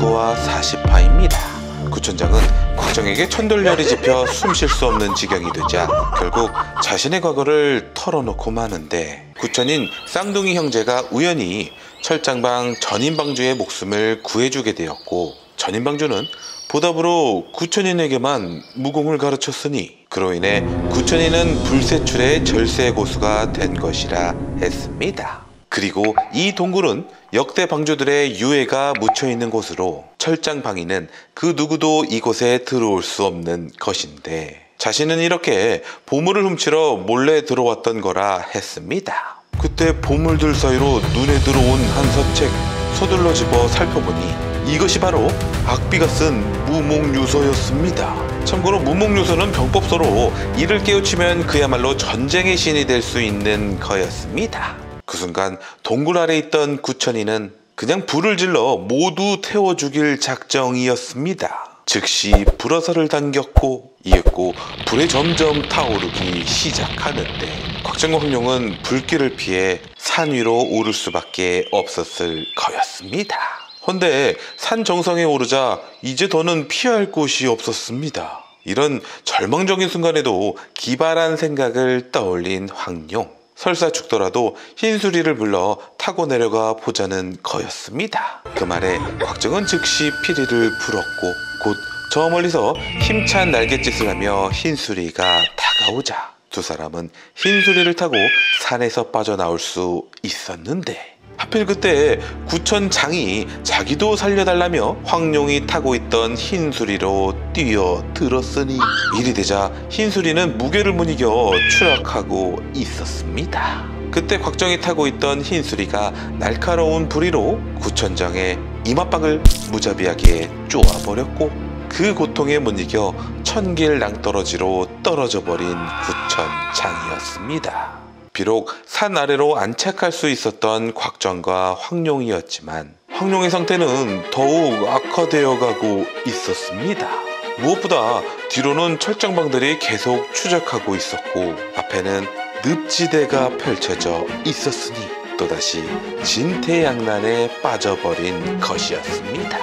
19와 40화입니다. 구천장은 곽정에게 천돌열이 집혀 숨 쉴 수 없는 지경이 되자 결국 자신의 과거를 털어놓고 마는데, 구천인 쌍둥이 형제가 우연히 철장방 전인방주의 목숨을 구해주게 되었고, 전인방주는 보답으로 구천인에게만 무공을 가르쳤으니 그로 인해 구천인은 불세출의 절세 고수가 된 것이라 했습니다. 그리고 이 동굴은 역대 방주들의 유해가 묻혀있는 곳으로 철장방인은 그 누구도 이곳에 들어올 수 없는 것인데, 자신은 이렇게 보물을 훔치러 몰래 들어왔던 거라 했습니다. 그때 보물들 사이로 눈에 들어온 한 서책, 서둘러 집어 살펴보니 이것이 바로 악비가 쓴 무목유서였습니다. 참고로 무목유서는 병법서로 이를 깨우치면 그야말로 전쟁의 신이 될 수 있는 거였습니다. 그 순간 동굴 아래 있던 구천이는 그냥 불을 질러 모두 태워 죽일 작정이었습니다. 즉시 불화살을 당겼고 이윽고 불에 점점 타오르기 시작하는데, 곽정과 황룡은 불길을 피해 산 위로 오를 수밖에 없었을 거였습니다. 헌데 산 정상에 오르자 이제 더는 피할 곳이 없었습니다. 이런 절망적인 순간에도 기발한 생각을 떠올린 황룡. 설사 죽더라도 흰수리를 불러 타고 내려가 보자는 거였습니다. 그 말에 곽정은 즉시 피리를 불었고, 곧 저 멀리서 힘찬 날갯짓을 하며 흰수리가 다가오자 두 사람은 흰수리를 타고 산에서 빠져나올 수 있었는데, 하필 그때 구천장이 자기도 살려달라며 황룡이 타고 있던 흰수리로 뛰어들었으니, 일이 되자 흰수리는 무게를 못 이겨 추락하고 있었습니다. 그때 곽정이 타고 있던 흰수리가 날카로운 부리로 구천장의 이맛박을 무자비하게 쪼아버렸고, 그 고통에 못 이겨 천길 낭떠러지로 떨어져 버린 구천장이었습니다. 비록 산 아래로 안착할 수 있었던 곽정과 황룡이었지만 황룡의 상태는 더욱 악화되어 가고 있었습니다. 무엇보다 뒤로는 철장방들이 계속 추적하고 있었고, 앞에는 늪지대가 펼쳐져 있었으니 또다시 진퇴양난에 빠져버린 것이었습니다.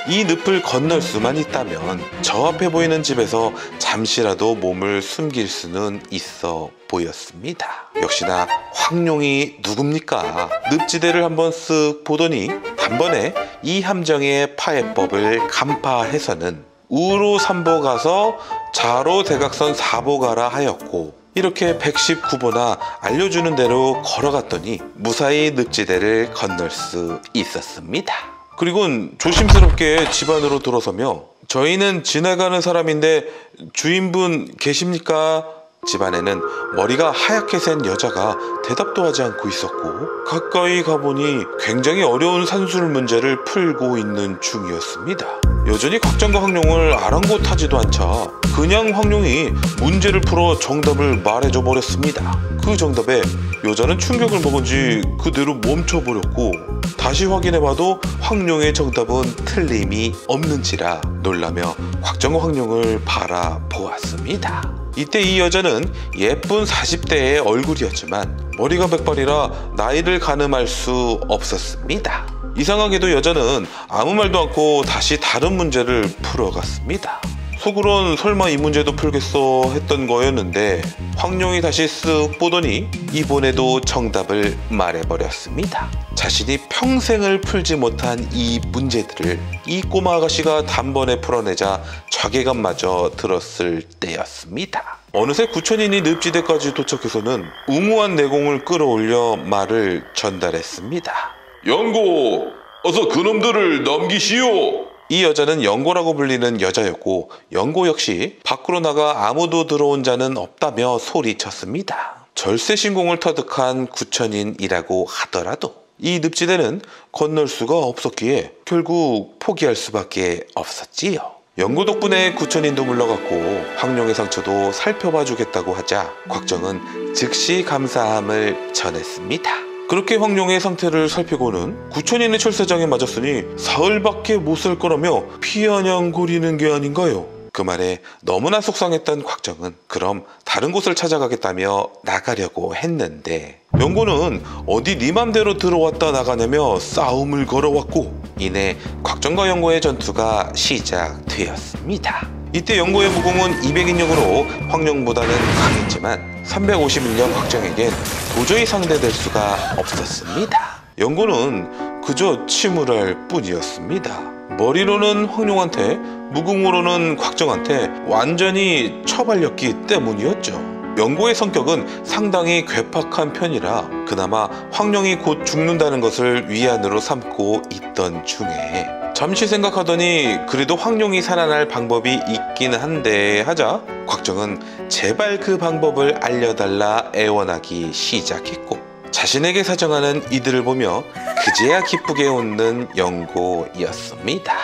이 늪을 건널 수만 있다면 저 앞에 보이는 집에서 잠시라도 몸을 숨길 수는 있어 보였습니다. 역시나 황룡이 누굽니까? 늪지대를 한번 쓱 보더니 단번에 이 함정의 파해법을 간파해서는 우로 3보 가서 좌로 대각선 4보 가라 하였고, 이렇게 119보나 알려주는 대로 걸어갔더니 무사히 늪지대를 건널 수 있었습니다. 그리고는 조심스럽게 집 안으로 들어서며 저희는 지나가는 사람인데 주인분 계십니까? 집 안에는 머리가 하얗게 센 여자가 대답도 하지 않고 있었고, 가까이 가보니 굉장히 어려운 산술 문제를 풀고 있는 중이었습니다. 여전히 곽정과 황룡을 아랑곳하지도 않자 그냥 황룡이 문제를 풀어 정답을 말해줘 버렸습니다. 그 정답에 여자는 충격을 먹은지 그대로 멈춰버렸고, 다시 확인해봐도 황룡의 정답은 틀림이 없는지라 놀라며 곽정과 황룡을 바라보았습니다. 이때 이 여자는 예쁜 40대의 얼굴이었지만 머리가 백발이라 나이를 가늠할 수 없었습니다. 이상하게도 여자는 아무 말도 않고 다시 다른 문제를 풀어갔습니다. 속으론 설마 이 문제도 풀겠어 했던 거였는데, 황룡이 다시 쓱 보더니 이번에도 정답을 말해버렸습니다. 자신이 평생을 풀지 못한 이 문제들을 이 꼬마 아가씨가 단번에 풀어내자 자괴감마저 들었을 때였습니다. 어느새 구천인이 늪지대까지 도착해서는 우무한 내공을 끌어올려 말을 전달했습니다. 영고, 어서 그놈들을 넘기시오. 이 여자는 영고라고 불리는 여자였고, 영고 역시 밖으로 나가 아무도 들어온 자는 없다며 소리쳤습니다. 절세신공을 터득한 구천인이라고 하더라도 이 늪지대는 건널 수가 없었기에 결국 포기할 수밖에 없었지요. 영고 덕분에 구천인도 물러갔고 황룡의 상처도 살펴봐 주겠다고 하자 곽정은 즉시 감사함을 전했습니다. 그렇게 황룡의 상태를 살피고는 구천인의 철사장에 맞았으니 사흘밖에 못 살 거라며 피아냥거리는 게 아닌가요? 그 말에 너무나 속상했던 곽정은 그럼 다른 곳을 찾아가겠다며 나가려고 했는데 영고는 어디 네 맘대로 들어왔다 나가냐며 싸움을 걸어왔고 이내 곽정과 영고의 전투가 시작되었습니다. 이때 영고의 무공은 200인력으로 황룡보다는 강했지만 351년 곽정에겐 도저히 상대될 수가 없었습니다. 영고는 그저 침울할 뿐이었습니다. 머리로는 황룡한테, 무궁으로는 곽정한테 완전히 처발렸기 때문이었죠. 영고의 성격은 상당히 괴팍한 편이라 그나마 황룡이 곧 죽는다는 것을 위안으로 삼고 있던 중에 잠시 생각하더니 그래도 황룡이 살아날 방법이 있긴 한데 하자 곽정은 제발 그 방법을 알려달라 애원하기 시작했고 자신에게 사정하는 이들을 보며 그제야 기쁘게 웃는 영고였습니다.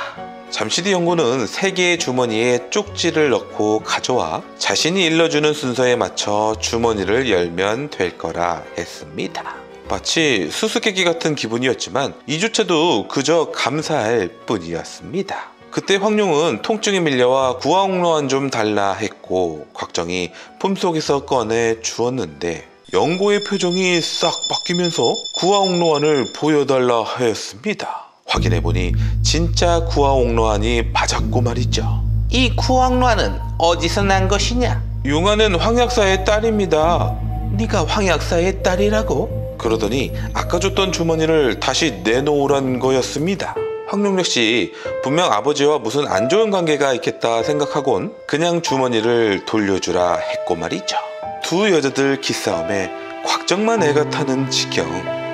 잠시 뒤 영고는 3개의 주머니에 쪽지를 넣고 가져와 자신이 일러주는 순서에 맞춰 주머니를 열면 될 거라 했습니다. 마치 수수께끼 같은 기분이었지만 이조차도 그저 감사할 뿐이었습니다. 그때 황룡은 통증에 밀려와 구화옥로안 좀 달라 했고 곽정이 품속에서 꺼내 주었는데 영고의 표정이 싹 바뀌면서 구화옥로안을 보여달라 하였습니다. 확인해보니 진짜 구화옥로안이 맞았고 말이죠. 이 구황로안은 어디서 난 것이냐? 용안은 황약사의 딸입니다. 네가 황약사의 딸이라고? 그러더니 아까 줬던 주머니를 다시 내놓으란 거였습니다. 황룡 역시 분명 아버지와 무슨 안 좋은 관계가 있겠다 생각하곤 그냥 주머니를 돌려주라 했고 말이죠. 두 여자들 기싸움에 곽정만 애가 타는 지경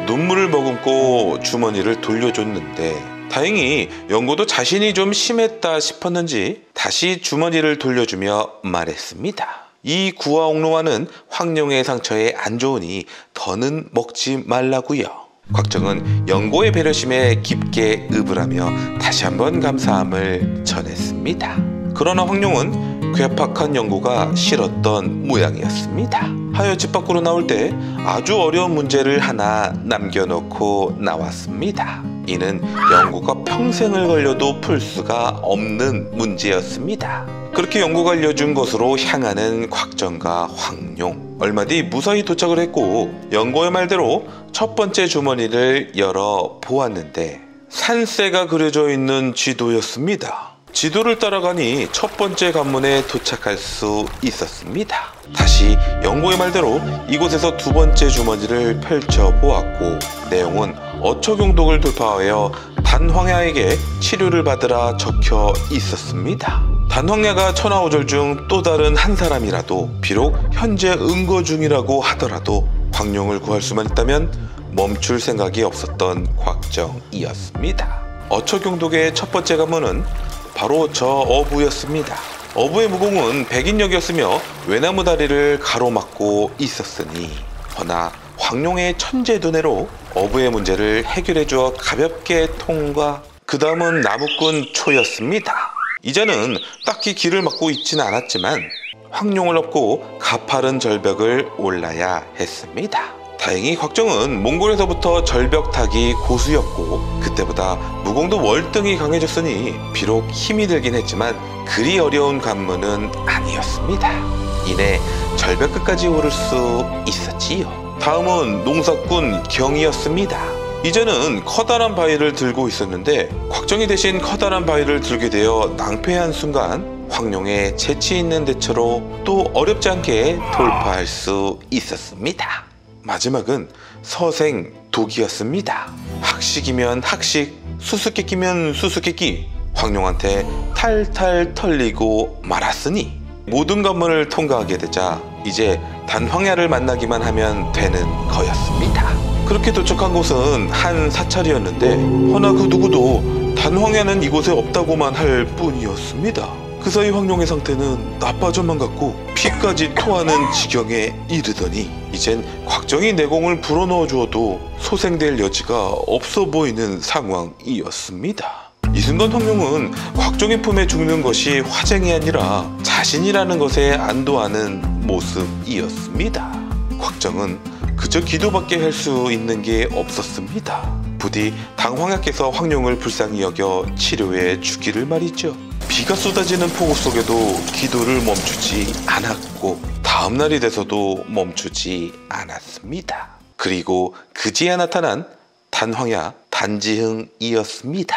눈물을 머금고 주머니를 돌려줬는데 다행히 영고도 자신이 좀 심했다 싶었는지 다시 주머니를 돌려주며 말했습니다. 이 구화옥로안은 황룡의 상처에 안 좋으니 더는 먹지 말라고요. 곽정은 영고의 배려심에 깊게 읍을하며 다시 한번 감사함을 전했습니다. 그러나 황룡은 괴팍한 영고가 싫었던 모양이었습니다. 하여 집 밖으로 나올 때 아주 어려운 문제를 하나 남겨놓고 나왔습니다. 이는 영고가 평생을 걸려도 풀 수가 없는 문제였습니다. 그렇게 영고가 알려준 것으로 향하는 곽정과 황룡. 얼마 뒤 무사히 도착을 했고 영고의 말대로 첫 번째 주머니를 열어 보았는데 산새가 그려져 있는 지도였습니다. 지도를 따라가니 첫 번째 관문에 도착할 수 있었습니다. 다시 영고의 말대로 이곳에서 두 번째 주머니를 펼쳐보았고 내용은 어처경독을 돌파하여 단황야에게 치료를 받으라 적혀 있었습니다. 단황야가 천하오절 중 또 다른 한 사람이라도 비록 현재 응거 중이라고 하더라도 황룡을 구할 수만 있다면 멈출 생각이 없었던 곽정이었습니다. 어처경독의 첫 번째 관문은 바로 저 어부였습니다. 어부의 무공은 백인력이었으며 외나무 다리를 가로막고 있었으니 허나 황룡의 천재 두뇌로 어부의 문제를 해결해 주어 가볍게 통과. 그 다음은 나무꾼 초였습니다. 이자는 딱히 길을 막고 있지는 않았지만 황룡을 업고 가파른 절벽을 올라야 했습니다. 다행히 곽정은 몽골에서부터 절벽 타기 고수였고 그때보다 무공도 월등히 강해졌으니 비록 힘이 들긴 했지만 그리 어려운 관문은 아니었습니다. 이내 절벽 끝까지 오를 수 있었지요. 다음은 농사꾼 경이었습니다. 이제는 커다란 바위를 들고 있었는데 곽정이 대신 커다란 바위를 들게 되어 낭패한 순간 황룡의 재치 있는 대처로 또 어렵지 않게 돌파할 수 있었습니다. 마지막은 서생 독이었습니다. 학식이면 학식, 수수께끼면 수수께끼. 황룡한테 탈탈 털리고 말았으니 모든 관문을 통과하게 되자 이제 단황야를 만나기만 하면 되는 거였습니다. 그렇게 도착한 곳은 한 사찰이었는데 허나 그 누구도 단황야는 이곳에 없다고만 할 뿐이었습니다. 그 사이 황룡의 상태는 나빠져만 갔고 피까지 토하는 지경에 이르더니 이젠 곽정이 내공을 불어넣어 주어도 소생될 여지가 없어 보이는 상황이었습니다. 이 순간 황룡은 곽정의 품에 죽는 것이 화쟁이 아니라 자신이라는 것에 안도하는 모습이었습니다. 곽정은 그저 기도밖에 할 수 있는 게 없었습니다. 부디 당황야께서 황룡을 불쌍히 여겨 치료해 주기를 말이죠. 비가 쏟아지는 폭우 속에도 기도를 멈추지 않았고 다음 날이 돼서도 멈추지 않았습니다. 그리고 그제야 나타난 단황야 단지흥이었습니다.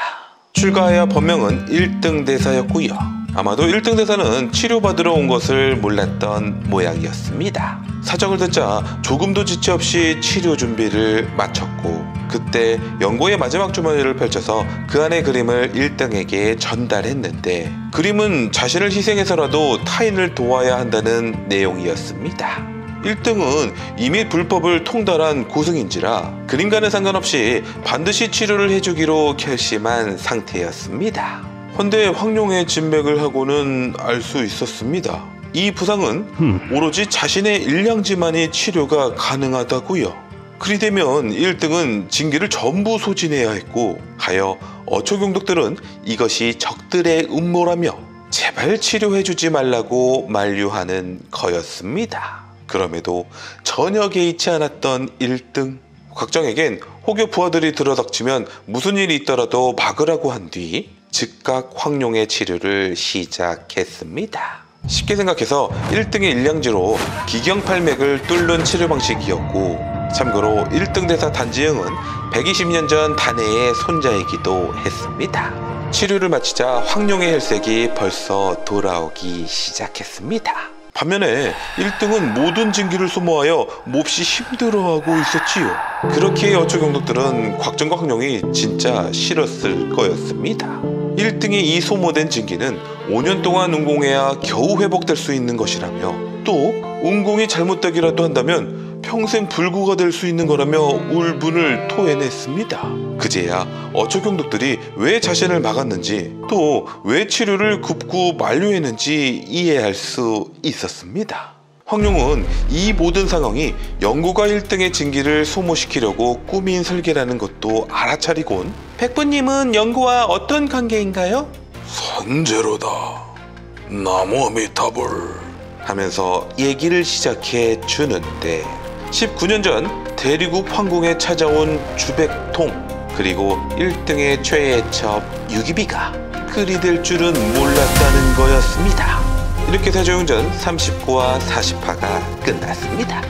출가하여 법명은 1등 대사였고요. 아마도 1등 대사는 치료받으러 온 것을 몰랐던 모양이었습니다. 사정을 듣자 조금도 지체 없이 치료 준비를 마쳤고 그때 연고의 마지막 주머니를 펼쳐서 그 안의 그림을 1등에게 전달했는데 그림은 자신을 희생해서라도 타인을 도와야 한다는 내용이었습니다. 1등은 이미 불법을 통달한 고승인지라 그림과는 상관없이 반드시 치료를 해주기로 결심한 상태였습니다. 헌데 황룡의 진맥을 하고는 알 수 있었습니다. 이 부상은 오로지 자신의 일량지만이 치료가 가능하다고요. 그리 되면 1등은 징기를 전부 소진해야 했고 하여 어초경독들은 이것이 적들의 음모라며 제발 치료해주지 말라고 만류하는 거였습니다. 그럼에도 전혀 개의치 않았던 1등. 곽정에겐 혹여 부하들이 들어닥치면 무슨 일이 있더라도 막으라고 한 뒤 즉각 황룡의 치료를 시작했습니다. 쉽게 생각해서 1등의 일량지로 기경팔맥을 뚫는 치료 방식이었고 참고로 1등 대사 단지흥은 120년 전 단해의 손자이기도 했습니다. 치료를 마치자 황룡의 혈색이 벌써 돌아오기 시작했습니다. 반면에 1등은 모든 징기를 소모하여 몹시 힘들어하고 있었지요. 그렇기에 어초경독들은 곽정과 황룡이 진짜 싫었을 거였습니다. 1등의 이 소모된 징기는 5년 동안 운공해야 겨우 회복될 수 있는 것이라며 또 운공이 잘못되기라도 한다면 평생 불구가 될 수 있는 거라며 울분을 토해냈습니다. 그제야 어초경독들이 왜 자신을 막았는지 또 왜 치료를 굽고 만류했는지 이해할 수 있었습니다. 황룡은 이 모든 상황이 연고가 1등의 징기를 소모시키려고 꾸민 설계라는 것도 알아차리곤 백부님은 연고와 어떤 관계인가요? 선제로다. 나무아미타불 하면서 얘기를 시작해 주는데 19년 전 대리국 황궁에 찾아온 주백통 그리고 1등의 최애 첩 유기비가 그리 될 줄은 몰랐다는 거였습니다. 이렇게 세조용전 39화 40화가 끝났습니다.